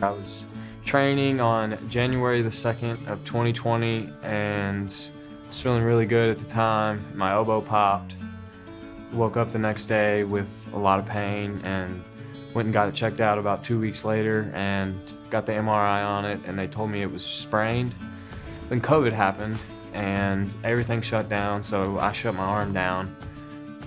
I was training on January the 2nd of 2020 and I was feeling really good at the time. My elbow popped. Woke up the next day with a lot of pain and went and got it checked out about 2 weeks later and got the MRI on it, and they told me it was sprained. Then COVID happened and everything shut down, so I shut my arm down.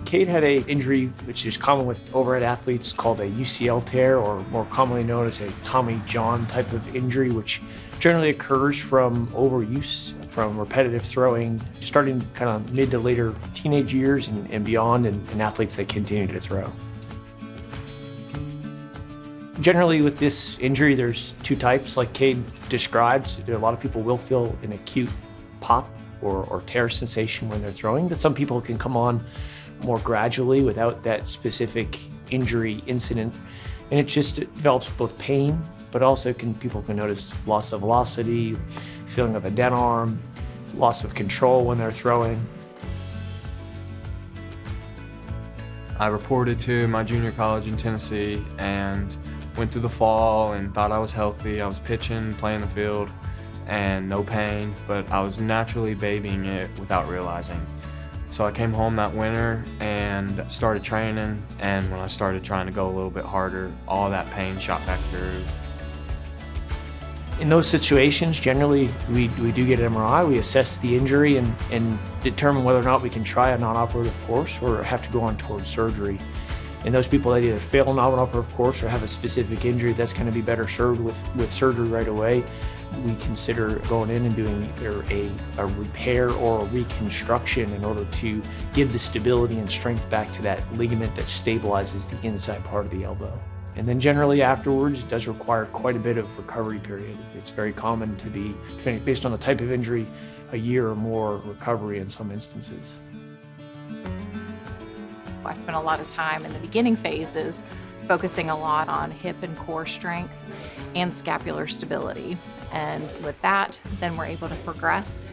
Cade had an injury which is common with overhead athletes called a UCL tear, or more commonly known as a Tommy John type of injury, which generally occurs from overuse, from repetitive throwing, starting kind of mid to later teenage years and beyond, and athletes that continue to throw. Generally with this injury, there's two types, like Cade described. A lot of people will feel an acute pop or tear sensation when they're throwing, but some people can come on more gradually without that specific injury incident. And it develops both pain, but also people can notice loss of velocity, feeling of a dead arm, loss of control when they're throwing. I reported to my junior college in Tennessee and went through the fall and thought I was healthy. I was pitching, playing the field, and no pain, but I was naturally babying it without realizing. So I came home that winter and started training, and when I started trying to go a little bit harder, all that pain shot back through. In those situations, generally, we do get an MRI, we assess the injury and determine whether or not we can try a non-operative course or have to go on towards surgery. And those people that either fail a non-operative course or have a specific injury that's going to be better served with surgery right away, we consider going in and doing either a repair or a reconstruction in order to give the stability and strength back to that ligament that stabilizes the inside part of the elbow. And then generally afterwards, it does require quite a bit of recovery period. It's very common to be, based on the type of injury, a year or more recovery in some instances. I spent a lot of time in the beginning phases focusing a lot on hip and core strength and scapular stability. And with that, then we're able to progress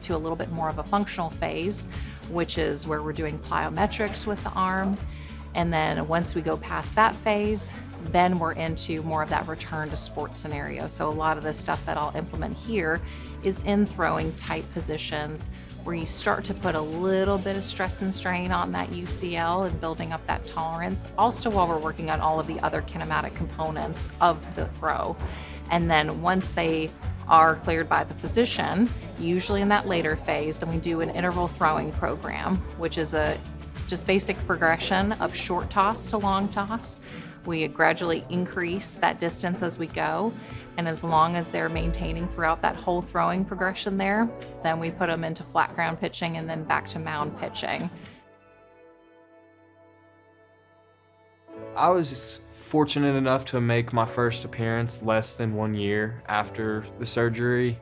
to a little bit more of a functional phase, which is where we're doing plyometrics with the arm. And then once we go past that phase, then we're into more of that return to sports scenario. So a lot of the stuff that I'll implement here is in throwing tight positions where you start to put a little bit of stress and strain on that UCL and building up that tolerance, also while we're working on all of the other kinematic components of the throw. And then once they are cleared by the physician, usually in that later phase, then we do an interval throwing program, which is a just basic progression of short toss to long toss. We gradually increase that distance as we go, and as long as they're maintaining throughout that whole throwing progression there, then we put them into flat ground pitching and then back to mound pitching. I was fortunate enough to make my first appearance less than 1 year after the surgery,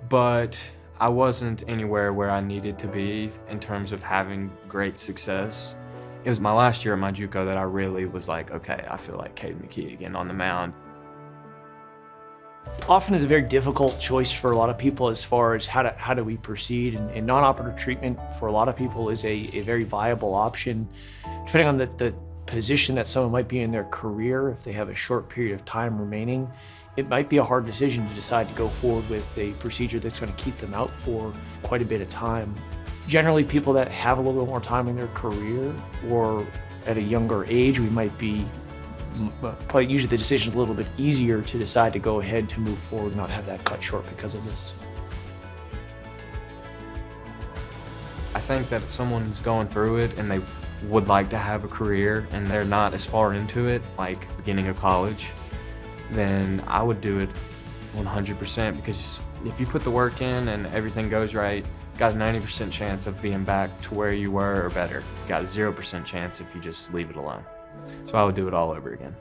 but I wasn't anywhere where I needed to be in terms of having great success. It was my last year at my JUCO that I really was like, okay, I feel like Cade McKee again on the mound. Often is a very difficult choice for a lot of people as far as how do we proceed, and non-operative treatment for a lot of people is a very viable option. Depending on the position that someone might be in their career, if they have a short period of time remaining, it might be a hard decision to decide to go forward with a procedure that's going to keep them out for quite a bit of time. Generally, people that have a little bit more time in their career or at a younger age, we might be probably usually the decision's a little bit easier to decide to go ahead to move forward and not have that cut short because of this. I think that if someone's going through it and they would like to have a career and they're not as far into it, like beginning of college, then I would do it 100%, because if you put the work in and everything goes right, you got a 90% chance of being back to where you were or better. You got a 0% chance if you just leave it alone. So I would do it all over again.